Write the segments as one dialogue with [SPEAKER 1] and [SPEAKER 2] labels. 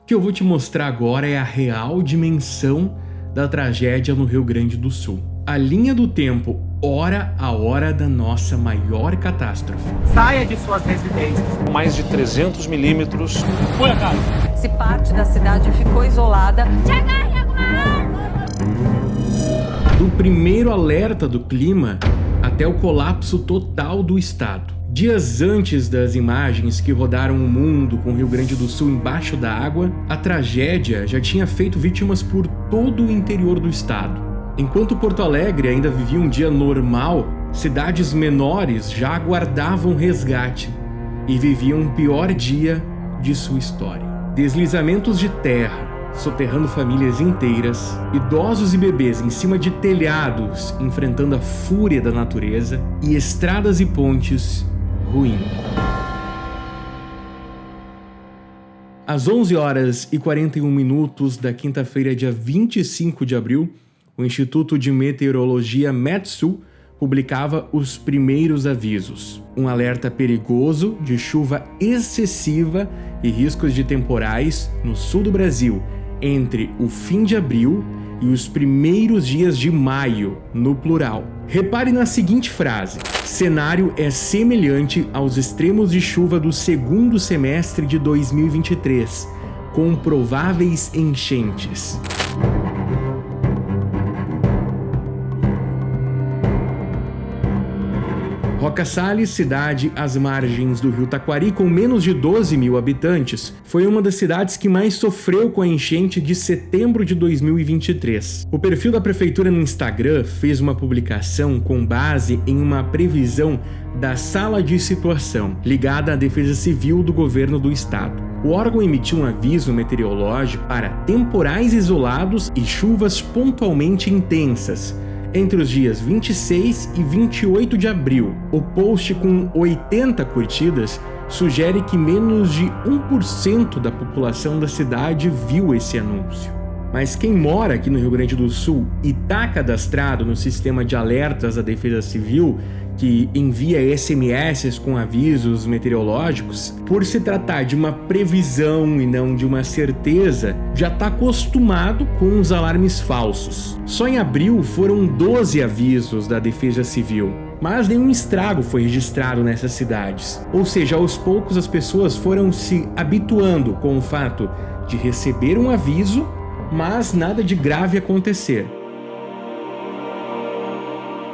[SPEAKER 1] que eu vou te mostrar agora é a real dimensão da tragédia no Rio Grande do Sul. A linha do tempo, hora a hora da nossa maior catástrofe.
[SPEAKER 2] Saia de suas residências.
[SPEAKER 3] Mais de 300 milímetros.
[SPEAKER 4] Se parte da cidade ficou isolada.
[SPEAKER 1] Do primeiro alerta do clima até o colapso total do estado. Dias antes das imagens que rodaram o mundo com o Rio Grande do Sul embaixo da água, a tragédia já tinha feito vítimas por todo o interior do estado. Enquanto Porto Alegre ainda vivia um dia normal, cidades menores já aguardavam resgate e viviam o pior dia de sua história. Deslizamentos de terra, soterrando famílias inteiras, idosos e bebês em cima de telhados enfrentando a fúria da natureza e estradas e pontes ruindo. Às 11h41 da quinta-feira, dia 25 de abril, o Instituto de Meteorologia Metsul publicava os primeiros avisos. Um alerta perigoso de chuva excessiva e riscos de temporais no sul do Brasil entre o fim de abril e os primeiros dias de maio, no plural. Repare na seguinte frase: cenário é semelhante aos extremos de chuva do segundo semestre de 2023, com prováveis enchentes. Roca Sales, cidade às margens do rio Taquari, com menos de 12 mil habitantes, foi uma das cidades que mais sofreu com a enchente de setembro de 2023. O perfil da prefeitura no Instagram fez uma publicação com base em uma previsão da Sala de Situação, ligada à Defesa Civil do governo do estado. O órgão emitiu um aviso meteorológico para temporais isolados e chuvas pontualmente intensas entre os dias 26 e 28 de abril. O post com 80 curtidas sugere que menos de 1% da população da cidade viu esse anúncio. Mas quem mora aqui no Rio Grande do Sul e está cadastrado no sistema de alertas da Defesa Civil, que envia SMS com avisos meteorológicos, por se tratar de uma previsão e não de uma certeza, já está acostumado com os alarmes falsos. Só em abril foram 12 avisos da Defesa Civil, mas nenhum estrago foi registrado nessas cidades. Ou seja, aos poucos as pessoas foram se habituando com o fato de receber um aviso, mas nada de grave acontecer.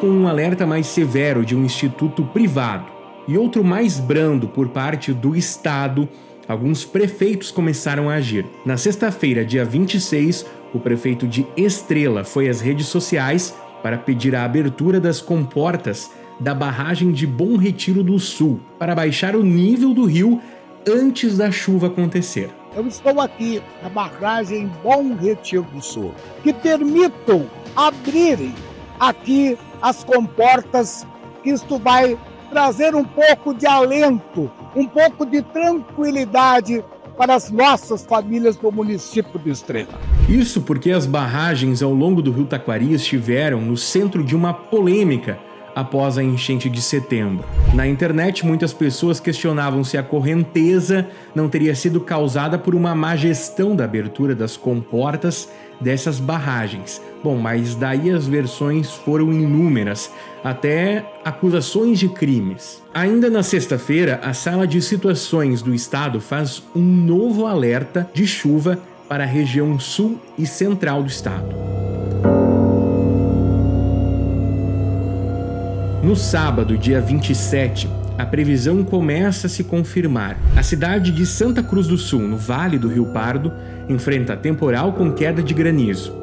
[SPEAKER 1] Com um alerta mais severo de um instituto privado e outro mais brando por parte do Estado, alguns prefeitos começaram a agir. Na sexta-feira, dia 26, o prefeito de Estrela foi às redes sociais para pedir a abertura das comportas da barragem de Bom Retiro do Sul, para baixar o nível do rio antes da chuva acontecer.
[SPEAKER 2] Eu estou aqui na barragem Bom Retiro do Sul, que permitam abrirem aqui as comportas, que isto vai trazer um pouco de alento, um pouco de tranquilidade para as nossas famílias do município de Estrela.
[SPEAKER 1] Isso porque as barragens ao longo do rio Taquari estiveram no centro de uma polêmica após a enchente de setembro. Na internet, muitas pessoas questionavam se a correnteza não teria sido causada por uma má gestão da abertura das comportas dessas barragens. Bom, mas daí as versões foram inúmeras, até acusações de crimes. Ainda na sexta-feira, a Sala de Situações do Estado faz um novo alerta de chuva para a região sul e central do estado. No sábado, dia 27, a previsão começa a se confirmar. A cidade de Santa Cruz do Sul, no Vale do Rio Pardo, enfrenta temporal com queda de granizo.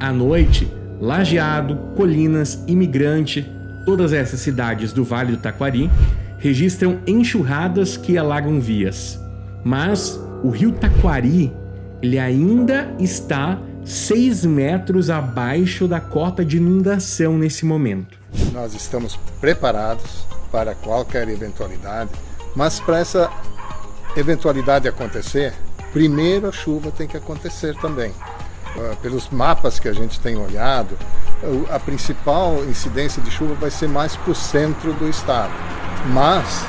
[SPEAKER 1] À noite, Lajeado, Colinas, Imigrante, todas essas cidades do Vale do Taquari, registram enxurradas que alagam vias. Mas o rio Taquari, ele ainda está 6 metros abaixo da cota de inundação nesse momento.
[SPEAKER 5] Nós estamos preparados para qualquer eventualidade, mas para essa eventualidade acontecer, primeiro a chuva tem que acontecer também. Pelos mapas que a gente tem olhado, a principal incidência de chuva vai ser mais para o centro do estado, mas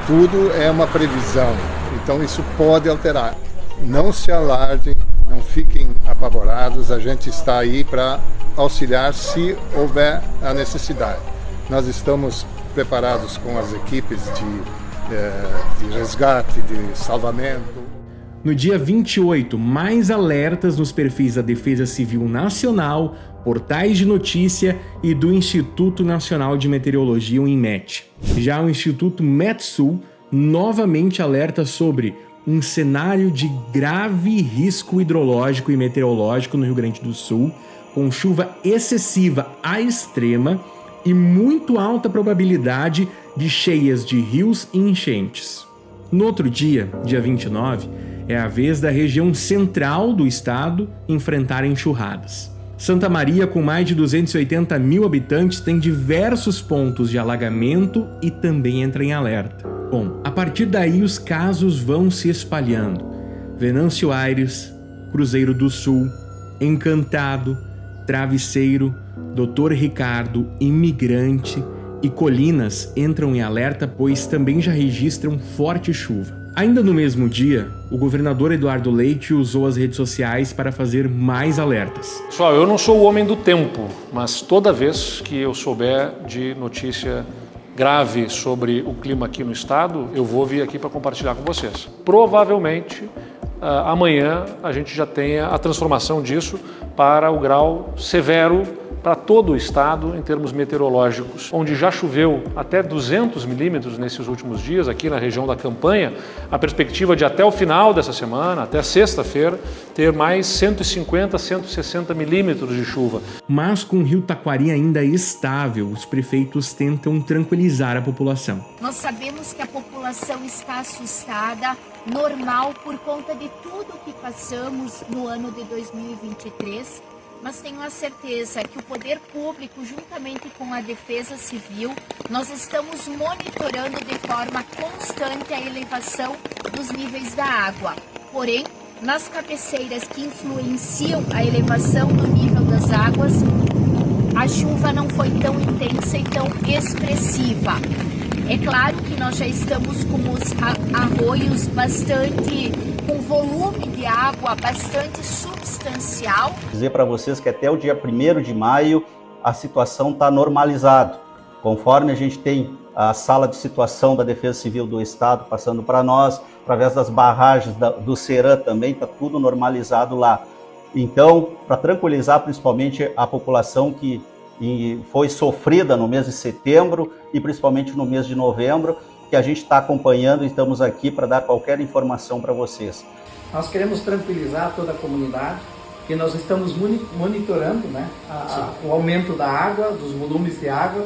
[SPEAKER 5] tudo é uma previsão, então isso pode alterar. não se alardem, não fiquem apavorados, a gente está aí para auxiliar se houver a necessidade. Nós estamos preparados com as equipes de resgate, de salvamento.
[SPEAKER 1] No dia 28, mais alertas nos perfis da Defesa Civil Nacional, portais de notícia e do Instituto Nacional de Meteorologia, o INMET. Já o Instituto Metsul novamente alerta sobre um cenário de grave risco hidrológico e meteorológico no Rio Grande do Sul, com chuva excessiva à extrema e muito alta probabilidade de cheias de rios e enchentes. No outro dia, dia 29, é a vez da região central do estado enfrentar enxurradas. Santa Maria, com mais de 280 mil habitantes, tem diversos pontos de alagamento e também entra em alerta. Bom, a partir daí os casos vão se espalhando. Venâncio Aires, Cruzeiro do Sul, Encantado, Travesseiro, Doutor Ricardo, Imigrante e Colinas entram em alerta, pois também já registram forte chuva. Ainda no mesmo dia, o governador Eduardo Leite usou as redes sociais para fazer mais alertas.
[SPEAKER 3] Pessoal, eu não sou o homem do tempo, mas toda vez que eu souber de notícia grave sobre o clima aqui no estado, eu vou vir aqui para compartilhar com vocês. Provavelmente, amanhã a gente já tenha a transformação disso para o grau severo para todo o estado em termos meteorológicos, onde já choveu até 200 milímetros nesses últimos dias, aqui na região da Campanha. A perspectiva de até o final dessa semana, até sexta-feira, ter mais 150, 160 milímetros de chuva.
[SPEAKER 1] Mas com o rio Taquari ainda estável, os prefeitos tentam tranquilizar a população.
[SPEAKER 6] Nós sabemos que a população está assustada, normal, por conta de tudo que passamos no ano de 2023, mas tenho a certeza que o poder público, juntamente com a Defesa Civil, nós estamos monitorando de forma constante a elevação dos níveis da água. Porém, nas cabeceiras que influenciam a elevação do nível das águas, a chuva não foi tão intensa e tão expressiva. É claro que nós já estamos com os arroios com volume de água bastante substancial.
[SPEAKER 7] Dizer para vocês que até o dia 1º de maio a situação está normalizada. Conforme a gente tem a sala de situação da Defesa Civil do Estado passando para nós, através das barragens do Ceram também, está tudo normalizado lá. Então, para tranquilizar principalmente a população que foi sofrida no mês de setembro e principalmente no mês de novembro, que a gente está acompanhando e estamos aqui para dar qualquer informação para vocês.
[SPEAKER 8] Nós queremos tranquilizar toda a comunidade, que nós estamos monitorando, né, o aumento da água, dos volumes de água,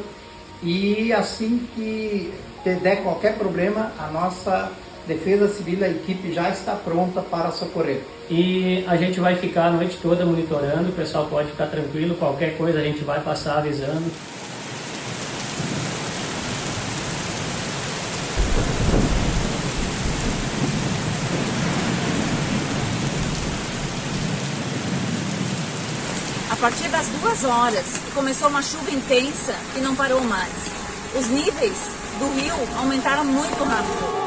[SPEAKER 8] e assim que der qualquer problema, a nossa Defesa Civil, a equipe já está pronta para socorrer.
[SPEAKER 9] E a gente vai ficar a noite toda monitorando, o pessoal pode ficar tranquilo, qualquer coisa a gente vai passar avisando.
[SPEAKER 6] A partir das 2 horas, começou uma chuva intensa e não parou mais. Os níveis do rio aumentaram muito rápido.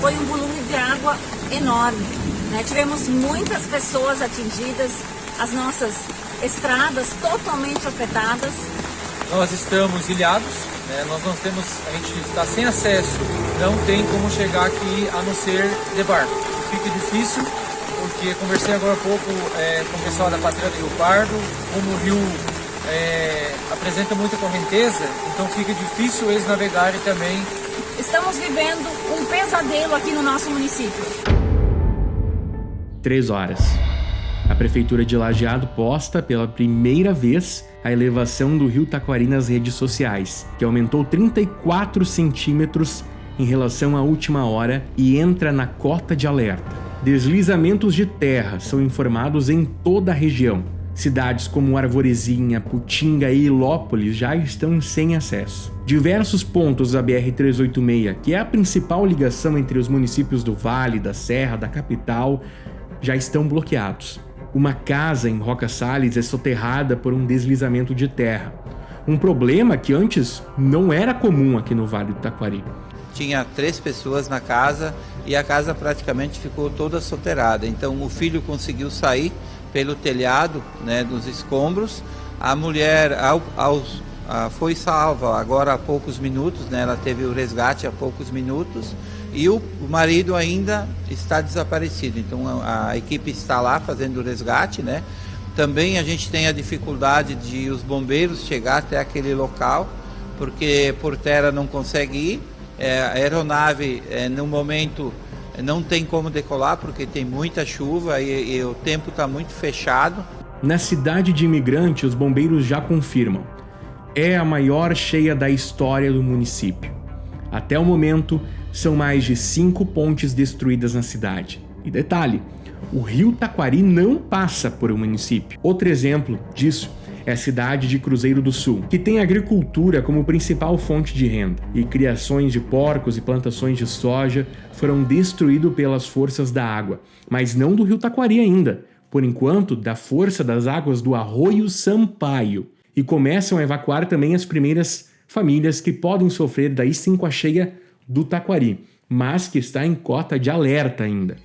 [SPEAKER 6] Foi um volume de água enorme, né? Tivemos muitas pessoas atingidas, as nossas estradas totalmente afetadas.
[SPEAKER 10] Nós estamos ilhados, né? A gente está sem acesso, não tem como chegar aqui a não ser de barco. Fica difícil, porque conversei agora há pouco com o pessoal da Patrulha do Rio Pardo, como o rio apresenta muita correnteza, então fica difícil eles navegarem também.
[SPEAKER 6] Estamos vivendo um pesadelo aqui no nosso município.
[SPEAKER 1] 3 horas. A Prefeitura de Lajeado posta pela primeira vez a elevação do rio Taquari nas redes sociais, que aumentou 34 centímetros em relação à última hora e entra na cota de alerta. Deslizamentos de terra são informados em toda a região. Cidades como Arvorezinha, Putinga e Ilópolis já estão sem acesso. Diversos pontos da BR-386, que é a principal ligação entre os municípios do Vale, da Serra, da capital, já estão bloqueados. Uma casa em Roca Salles é soterrada por um deslizamento de terra. Um problema que antes não era comum aqui no Vale do Taquari.
[SPEAKER 11] Tinha 3 pessoas na casa e a casa praticamente ficou toda soterrada. Então o filho conseguiu sair pelo telhado, né, dos escombros. A mulher foi salva agora há poucos minutos, né, ela teve o resgate há poucos minutos. E o marido ainda está desaparecido. Então a equipe está lá fazendo o resgate, né? Também a gente tem a dificuldade de os bombeiros chegar até aquele local, porque por terra não consegue ir. A aeronave, no momento, não tem como decolar, porque tem muita chuva e o tempo está muito fechado.
[SPEAKER 1] Na cidade de Imigrante, os bombeiros já confirmam. É a maior cheia da história do município. Até o momento, são mais de 5 pontes destruídas na cidade. E detalhe, o rio Taquari não passa por o município. Outro exemplo disso é a cidade de Cruzeiro do Sul, que tem a agricultura como principal fonte de renda, e criações de porcos e plantações de soja foram destruídos pelas forças da água, mas não do rio Taquari ainda, por enquanto da força das águas do Arroio Sampaio, e começam a evacuar também as primeiras famílias que podem sofrer daí sim com a cheia do Taquari, mas que está em cota de alerta ainda.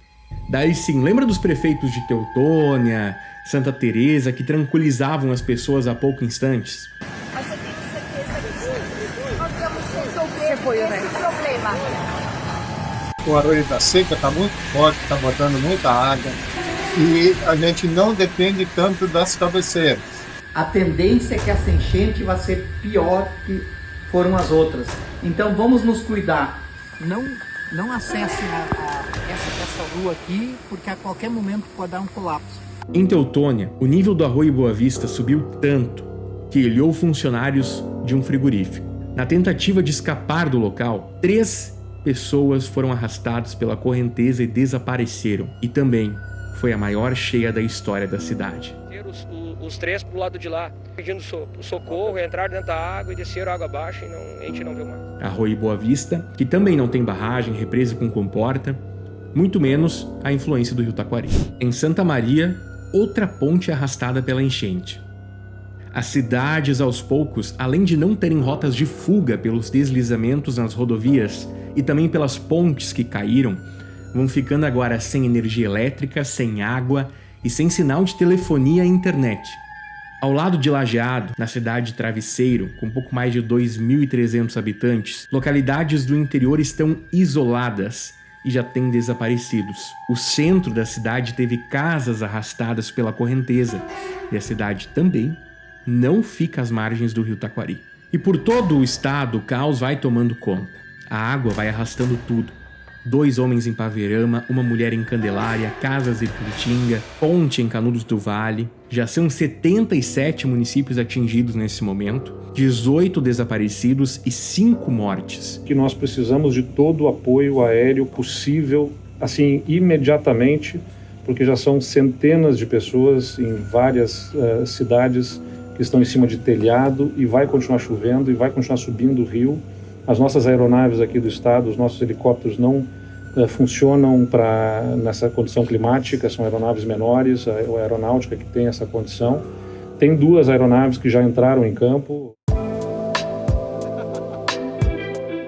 [SPEAKER 1] Daí sim, lembra dos prefeitos de Teutônia, Santa Teresa, que tranquilizavam as pessoas há poucos instantes?
[SPEAKER 6] Mas eu tenho certeza que nós vamos resolver esse problema.
[SPEAKER 5] O Arroio da Seca está muito forte, está botando muita água e a gente não depende tanto das cabeceiras.
[SPEAKER 8] A tendência é que essa enchente vai ser pior que foram as outras. Então vamos nos cuidar. Não acessem essa rua aqui, porque a qualquer momento pode dar um colapso.
[SPEAKER 1] Em Teutônia, o nível do Arroio Boa Vista subiu tanto que ilhou funcionários de um frigorífico. Na tentativa de escapar do local, 3 pessoas foram arrastadas pela correnteza e desapareceram. E também foi a maior cheia da história da cidade.
[SPEAKER 12] Os 3 pro lado de lá, pedindo socorro, entraram dentro da água e desceram água abaixo e a gente não viu mais.
[SPEAKER 1] Arroio Boa Vista, que também não tem barragem, represa com comporta, muito menos a influência do rio Taquari. Em Santa Maria, outra ponte arrastada pela enchente. As cidades, aos poucos, além de não terem rotas de fuga pelos deslizamentos nas rodovias e também pelas pontes que caíram, vão ficando agora sem energia elétrica, sem água e sem sinal de telefonia e internet. Ao lado de Lajeado, na cidade de Travesseiro, com pouco mais de 2.300 habitantes, localidades do interior estão isoladas e já têm desaparecidos. O centro da cidade teve casas arrastadas pela correnteza e a cidade também não fica às margens do rio Taquari. E por todo o estado, o caos vai tomando conta. A água vai arrastando tudo. 2 homens em Paverama, uma mulher em Candelária, casas em Putinga, ponte em Canudos do Vale. Já são 77 municípios atingidos nesse momento, 18 desaparecidos e 5 mortes.
[SPEAKER 3] Que nós precisamos de todo o apoio aéreo possível, assim, imediatamente, porque já são centenas de pessoas em várias cidades que estão em cima de telhado e vai continuar chovendo e vai continuar subindo o rio. As nossas aeronaves aqui do estado, os nossos helicópteros não funcionam nessa condição climática, são aeronaves menores, a aeronáutica que tem essa condição. Tem 2 aeronaves que já entraram em campo.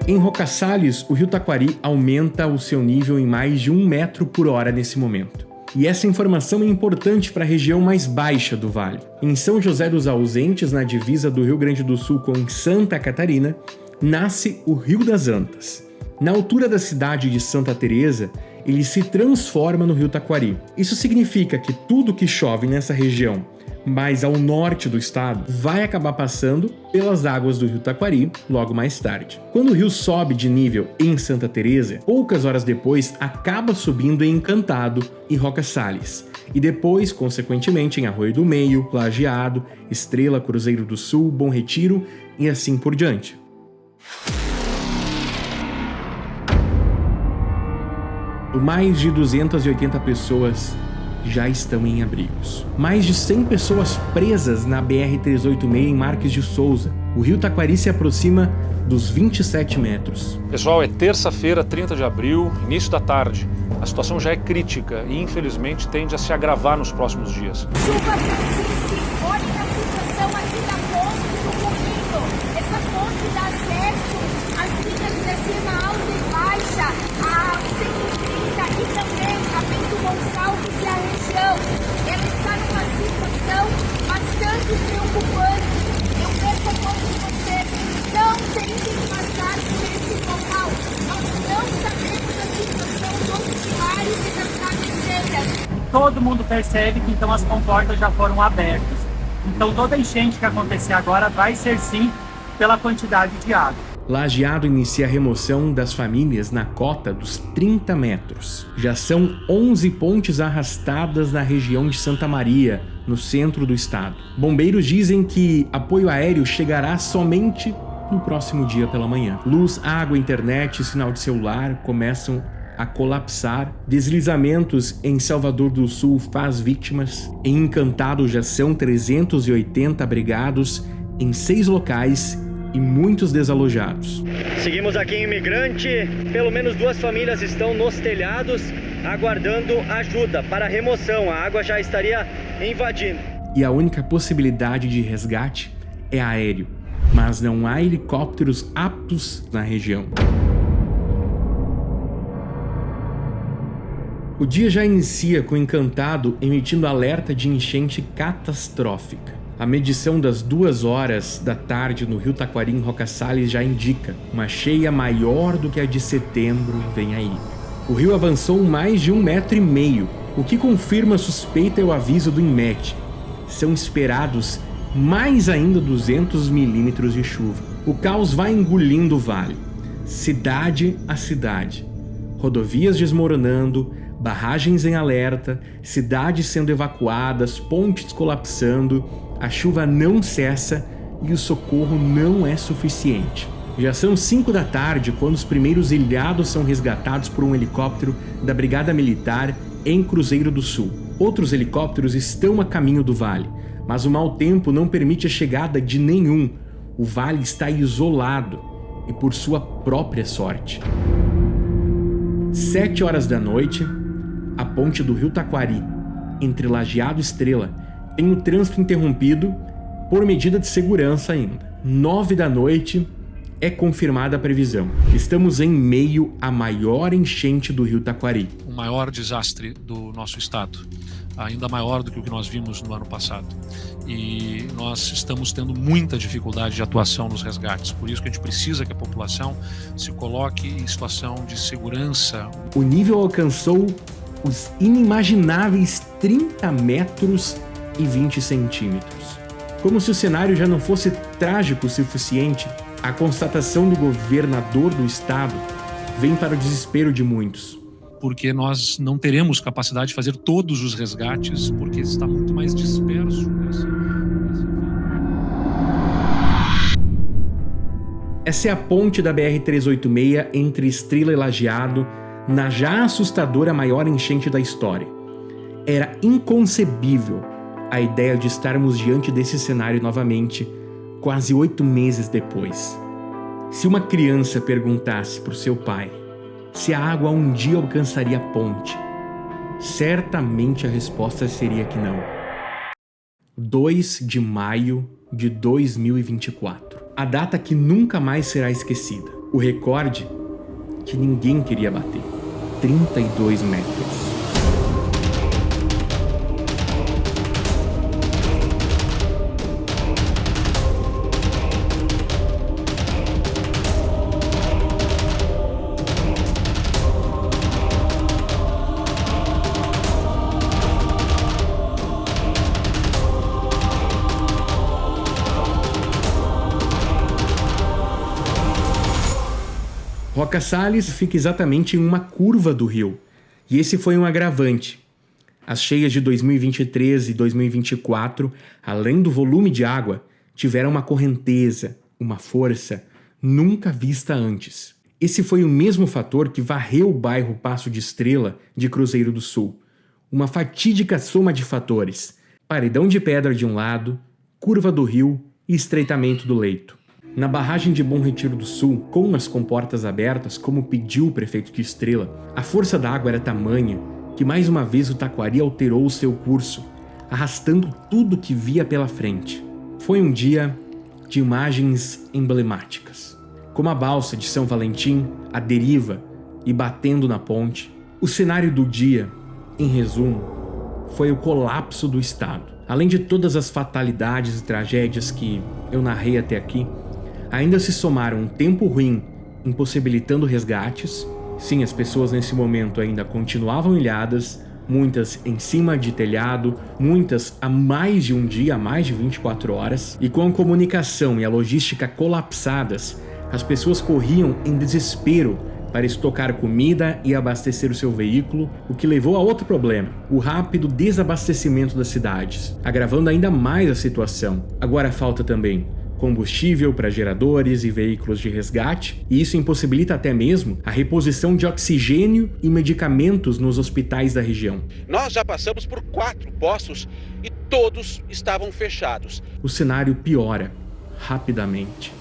[SPEAKER 1] Em Roca Salles, o rio Taquari aumenta o seu nível em mais de 1 metro por hora nesse momento. E essa informação é importante para a região mais baixa do vale. Em São José dos Ausentes, na divisa do Rio Grande do Sul com Santa Catarina, nasce o Rio das Antas. Na altura da cidade de Santa Teresa, ele se transforma no rio Taquari. Isso significa que tudo que chove nessa região, mais ao norte do estado, vai acabar passando pelas águas do rio Taquari logo mais tarde. Quando o rio sobe de nível em Santa Teresa, poucas horas depois acaba subindo em Encantado e Roca Salles, e depois, consequentemente, em Arroio do Meio, Lajeado, Estrela, Cruzeiro do Sul, Bom Retiro e assim por diante. Mais de 280 pessoas já estão em abrigos. Mais de 100 pessoas presas na BR-386 em Marques de Souza. O rio Taquari se aproxima dos 27 metros.
[SPEAKER 3] Pessoal, é terça-feira, 30 de abril, início da tarde. A situação já é crítica e, infelizmente, tende a se agravar nos próximos dias.
[SPEAKER 6] Chuva persiste. Olhem a situação aqui da ponte do Moinho. Essa ponte dá acesso às linhas de cima alta e baixa, a 130 e também a Bento Gonçalves e a região. Ela está numa situação bastante preocupante. Eu peço a todos vocês, não tentem passar por esse local. Nós não sabemos a situação dos usuários e das cabeceiras.
[SPEAKER 13] Todo mundo percebe que então as comportas já foram abertas. Então toda enchente que acontecer agora vai ser sim pela quantidade de água.
[SPEAKER 1] Lajeado inicia a remoção das famílias na cota dos 30 metros. Já são 11 pontes arrastadas na região de Santa Maria, no centro do estado. Bombeiros dizem que apoio aéreo chegará somente no próximo dia pela manhã. Luz, água, internet e sinal de celular começam a colapsar. Deslizamentos em Salvador do Sul faz vítimas. Em Encantado já são 380 abrigados em 6 locais e muitos desalojados.
[SPEAKER 14] Seguimos aqui em Imigrante. Pelo menos 2 famílias estão nos telhados aguardando ajuda para remoção. A água já estaria invadindo.
[SPEAKER 1] E a única possibilidade de resgate é aéreo, mas não há helicópteros aptos na região. O dia já inicia com Encantado emitindo alerta de enchente catastrófica. A medição das 2 horas da tarde no rio Taquari, em Roca Salles, já indica uma cheia maior do que a de setembro vem aí. O rio avançou mais de 1,5 metro. O que confirma a suspeita é o aviso do INMET. São esperados mais ainda 200 milímetros de chuva. O caos vai engolindo o vale, cidade a cidade. Rodovias desmoronando, barragens em alerta, cidades sendo evacuadas, pontes colapsando, a chuva não cessa e o socorro não é suficiente. Já são 5 da tarde quando os primeiros ilhados são resgatados por um helicóptero da Brigada Militar em Cruzeiro do Sul. Outros helicópteros estão a caminho do vale, mas o mau tempo não permite a chegada de nenhum. O vale está isolado e por sua própria sorte. 7 horas da noite, a ponte do rio Taquari, entre Lajeado e Estrela, tem o trânsito interrompido por medida de segurança ainda. 9 da noite, é confirmada a previsão. Estamos em meio à maior enchente do rio Taquari.
[SPEAKER 3] O maior desastre do nosso estado, ainda maior do que o que nós vimos no ano passado. E nós estamos tendo muita dificuldade de atuação nos resgates. Por isso que a gente precisa que a população se coloque em situação de segurança.
[SPEAKER 1] O nível alcançou os inimagináveis 30 metros e 20 centímetros. Como se o cenário já não fosse trágico o suficiente, a constatação do governador do estado vem para o desespero de muitos.
[SPEAKER 3] Porque nós não teremos capacidade de fazer todos os resgates, porque está muito mais disperso.
[SPEAKER 1] Essa é a ponte da BR-386 entre Estrela e Lajeado, na já assustadora maior enchente da história. Era inconcebível a ideia de estarmos diante desse cenário novamente, quase 8 meses depois. Se uma criança perguntasse para o seu pai se a água um dia alcançaria a ponte, certamente a resposta seria que não. 2 de maio de 2024. A data que nunca mais será esquecida. O recorde que ninguém queria bater. 32 metros. Roca Salles fica exatamente em uma curva do rio, e esse foi um agravante. As cheias de 2023 e 2024, além do volume de água, tiveram uma correnteza, uma força nunca vista antes. Esse foi o mesmo fator que varreu o bairro Passo de Estrela de Cruzeiro do Sul. uma fatídica soma de fatores: paredão de pedra de um lado, curva do rio e estreitamento do leito. Na barragem de Bom Retiro do Sul, com as comportas abertas, como pediu o prefeito de Estrela, a força da água era tamanha que mais uma vez o Taquari alterou o seu curso, arrastando tudo que via pela frente. Foi um dia de imagens emblemáticas, como a balsa de São Valentim, à deriva e batendo na ponte. O cenário do dia, em resumo, foi o colapso do Estado. Além de todas as fatalidades e tragédias que eu narrei até aqui, ainda se somaram um tempo ruim, impossibilitando resgates. Sim, as pessoas nesse momento ainda continuavam ilhadas, muitas em cima de telhado, muitas há mais de um dia, há mais de 24 horas, e com a comunicação e a logística colapsadas, as pessoas corriam em desespero para estocar comida e abastecer o seu veículo, o que levou a outro problema, o rápido desabastecimento das cidades, agravando ainda mais a situação. Agora falta também combustível para geradores e veículos de resgate, e isso impossibilita até mesmo a reposição de oxigênio e medicamentos nos hospitais da região.
[SPEAKER 15] Nós já passamos por 4 postos e todos estavam fechados.
[SPEAKER 1] O cenário piora rapidamente.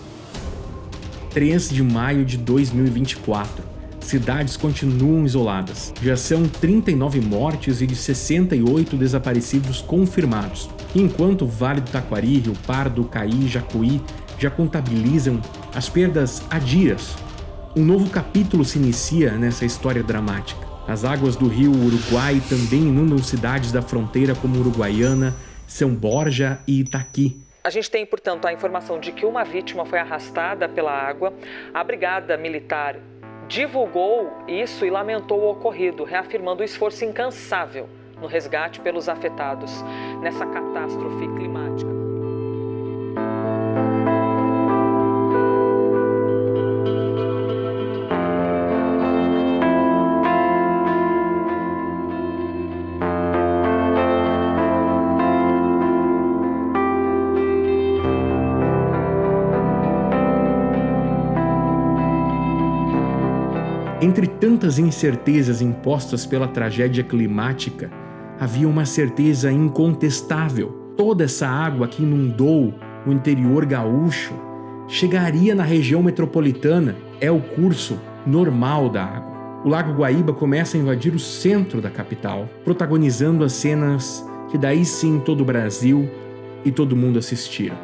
[SPEAKER 1] 3 de maio de 2024. Cidades continuam isoladas. Já são 39 mortes e de 68 desaparecidos confirmados, enquanto o Vale do Taquari, Rio Pardo, Caí e Jacuí já contabilizam as perdas há dias. Um novo capítulo se inicia nessa história dramática. As águas do rio Uruguai também inundam cidades da fronteira como Uruguaiana, São Borja e Itaqui.
[SPEAKER 4] A gente tem, portanto, a informação de que uma vítima foi arrastada pela água. A Brigada Militar divulgou isso e lamentou o ocorrido, reafirmando o esforço incansável no resgate pelos afetados nessa catástrofe climática.
[SPEAKER 1] Entre tantas incertezas impostas pela tragédia climática, havia uma certeza incontestável. Toda essa água que inundou o interior gaúcho chegaria na região metropolitana. É o curso normal da água. O Lago Guaíba começa a invadir o centro da capital, protagonizando as cenas que daí sim todo o Brasil e todo mundo assistiram.